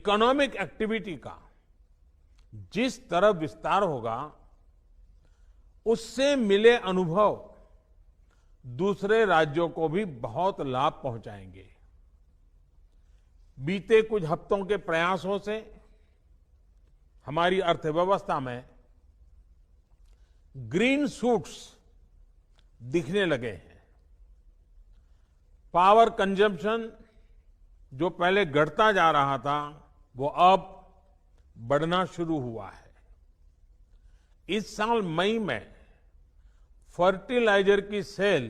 Economic activity का जिस तरह विस्तार होगा, उससे मिले अनुभव दूसरे राज्यों को भी बहुत लाभ पहुंचाएंगे। बीते कुछ हफ्तों के प्रयासों से हमारी अर्थव्यवस्था में ग्रीन शूट्स दिखने लगे हैं। पावर कंजम्पशन जो पहले घटता जा रहा था, वो अब बढ़ना शुरू हुआ है। इस साल मई में फर्टिलाइजर की सेल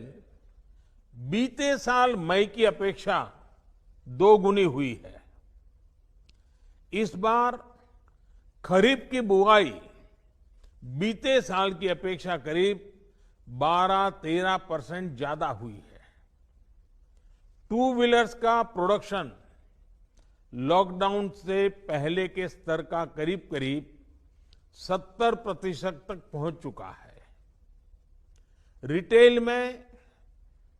बीते साल मई की अपेक्षा 2 गुनी हुई है। इस बार खरीफ की बुआई बीते साल की अपेक्षा करीब 12-13% ज्यादा हुई है। टू व्हीलर्स का प्रोडक्शन लॉकडाउन से पहले के स्तर का करीब करीब 70% तक पहुंच चुका है। रिटेल में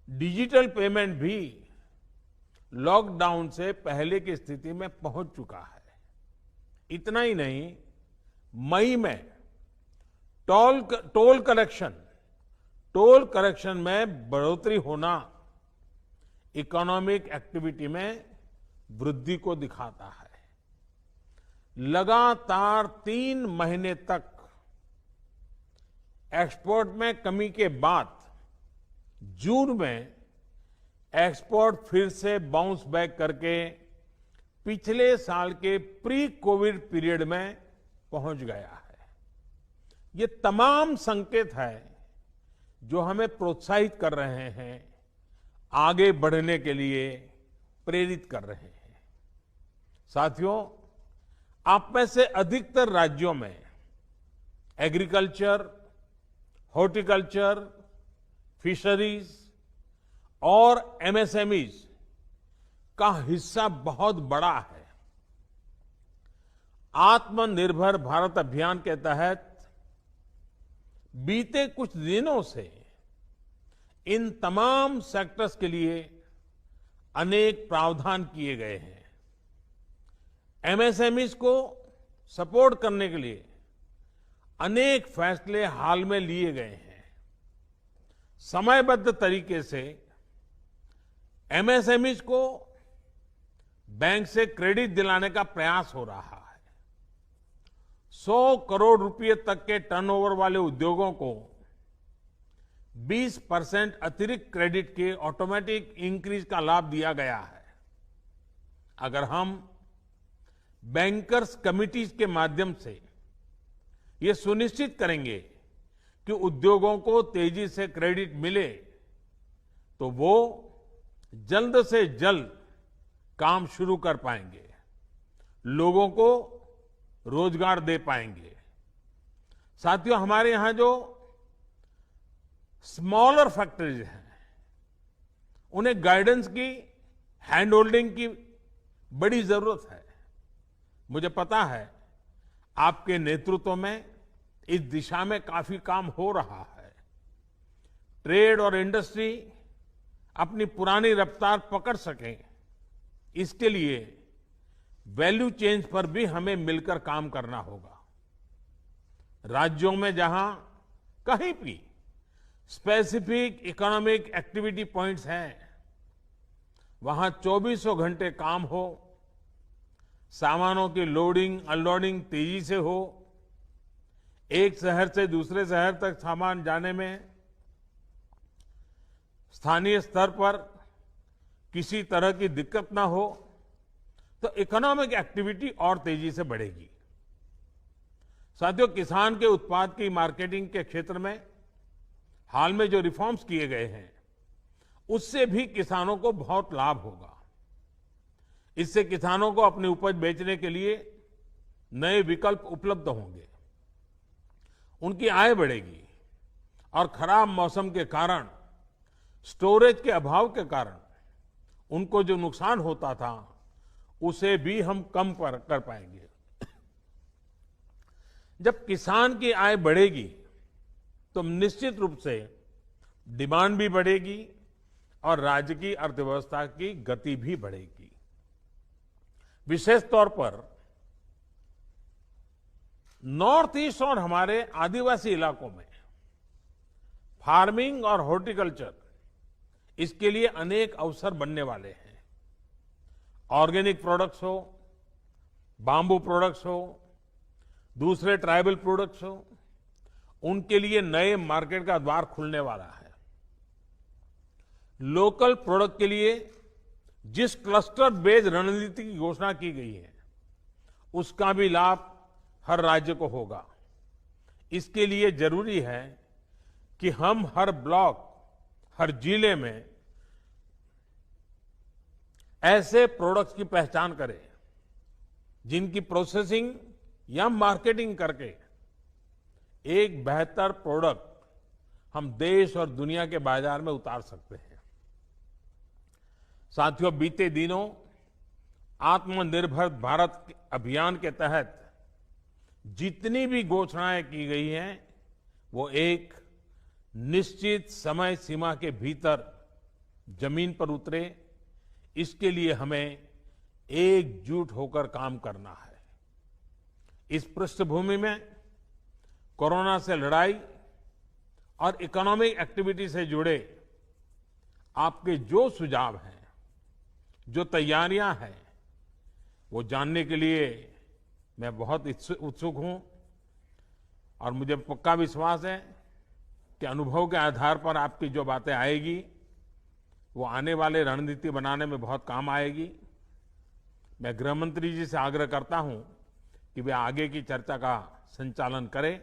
डिजिटल पेमेंट भी लॉकडाउन से पहले की स्थिति में पहुंच चुका है। इतना ही नहीं, मई में टोल कलेक्शन में बढ़ोतरी होना इकोनॉमिक एक्टिविटी में वृद्धि को दिखाता है। लगातार 3 महीने तक एक्सपोर्ट में कमी के बाद जून में एक्सपोर्ट फिर से बाउंस बैक करके पिछले साल के प्री कोविड पीरियड में पहुंच गया है। ये तमाम संकेत है जो हमें प्रोत्साहित कर रहे हैं, आगे बढ़ने के लिए प्रेरित कर रहे हैं। साथियों, आप में से अधिकतर राज्यों में एग्रीकल्चर, हॉर्टिकल्चर, फिशरीज और एमएसएमईज का हिस्सा बहुत बड़ा है। आत्मनिर्भर भारत अभियान के तहत बीते कुछ दिनों से इन तमाम सेक्टर्स के लिए अनेक प्रावधान किए गए हैं। एमएसएमईज को सपोर्ट करने के लिए अनेक फैसले हाल में लिए गए हैं। समयबद्ध तरीके से एमएसएमईज को बैंक से क्रेडिट दिलाने का प्रयास हो रहा है। 100 करोड़ रुपए तक के टर्नओवर वाले उद्योगों को 20% अतिरिक्त क्रेडिट के ऑटोमेटिक इंक्रीज का लाभ दिया गया है। अगर हम बैंकर्स कमिटीज के माध्यम से ये सुनिश्चित करेंगे कि उद्योगों को तेजी से क्रेडिट मिले, तो वो जल्द से जल्द काम शुरू कर पाएंगे, लोगों को रोजगार दे पाएंगे। साथियों, हमारे यहां जो स्मॉलर फैक्ट्रीज हैं, उन्हें गाइडेंस की, हैंड होल्डिंग की बड़ी जरूरत है। मुझे पता है आपके नेतृत्व में इस दिशा में काफी काम हो रहा है। ट्रेड और इंडस्ट्री अपनी पुरानी रफ्तार पकड़ सकें, इसके लिए वैल्यू चेन्स पर भी हमें मिलकर काम करना होगा। राज्यों में जहां कहीं भी स्पेसिफिक इकोनॉमिक एक्टिविटी पॉइंट्स हैं, वहां 24 घंटे काम हो, सामानों की लोडिंग अनलोडिंग तेजी से हो, एक शहर से दूसरे शहर तक सामान जाने में स्थानीय स्तर पर किसी तरह की दिक्कत ना हो, तो इकोनॉमिक एक्टिविटी और तेजी से बढ़ेगी। साथियों, किसान के उत्पाद की मार्केटिंग के क्षेत्र में हाल में जो रिफॉर्म्स किए गए हैं, उससे भी किसानों को बहुत लाभ होगा। इससे किसानों को अपनी उपज बेचने के लिए नए विकल्प उपलब्ध होंगे, उनकी आय बढ़ेगी और खराब मौसम के कारण, स्टोरेज के अभाव के कारण उनको जो नुकसान होता था, उसे भी हम कम कर पाएंगे। जब किसान की आय बढ़ेगी तो निश्चित रूप से डिमांड भी बढ़ेगी और राज्य की अर्थव्यवस्था की गति भी बढ़ेगी। विशेष तौर पर नॉर्थ ईस्ट और हमारे आदिवासी इलाकों में फार्मिंग और हॉर्टिकल्चर, इसके लिए अनेक अवसर बनने वाले हैं। ऑर्गेनिक प्रोडक्ट्स हो, बांबू प्रोडक्ट्स हो, दूसरे ट्राइबल प्रोडक्ट्स हो, उनके लिए नए मार्केट का द्वार खुलने वाला है। लोकल प्रोडक्ट के लिए जिस क्लस्टर बेस्ड रणनीति की घोषणा की गई है, उसका भी लाभ हर राज्य को होगा। इसके लिए जरूरी है कि हम हर ब्लॉक, हर जिले में ऐसे प्रोडक्ट्स की पहचान करें जिनकी प्रोसेसिंग या मार्केटिंग करके एक बेहतर प्रोडक्ट हम देश और दुनिया के बाजार में उतार सकते हैं। साथियों, बीते दिनों आत्मनिर्भर भारत अभियान के तहत जितनी भी घोषणाएं की गई हैं, वो एक निश्चित समय सीमा के भीतर जमीन पर उतरे, इसके लिए हमें एकजुट होकर काम करना है। इस पृष्ठभूमि में कोरोना से लड़ाई और इकोनॉमिक एक्टिविटी से जुड़े आपके जो सुझाव हैं, जो तैयारियां हैं, वो जानने के लिए मैं बहुत उत्सुक हूं और मुझे पक्का विश्वास है कि अनुभव के आधार पर आपकी जो बातें आएगी वो आने वाले रणनीति बनाने में बहुत काम आएगी। मैं गृह मंत्री जी से आग्रह करता हूं कि वे आगे की चर्चा का संचालन करें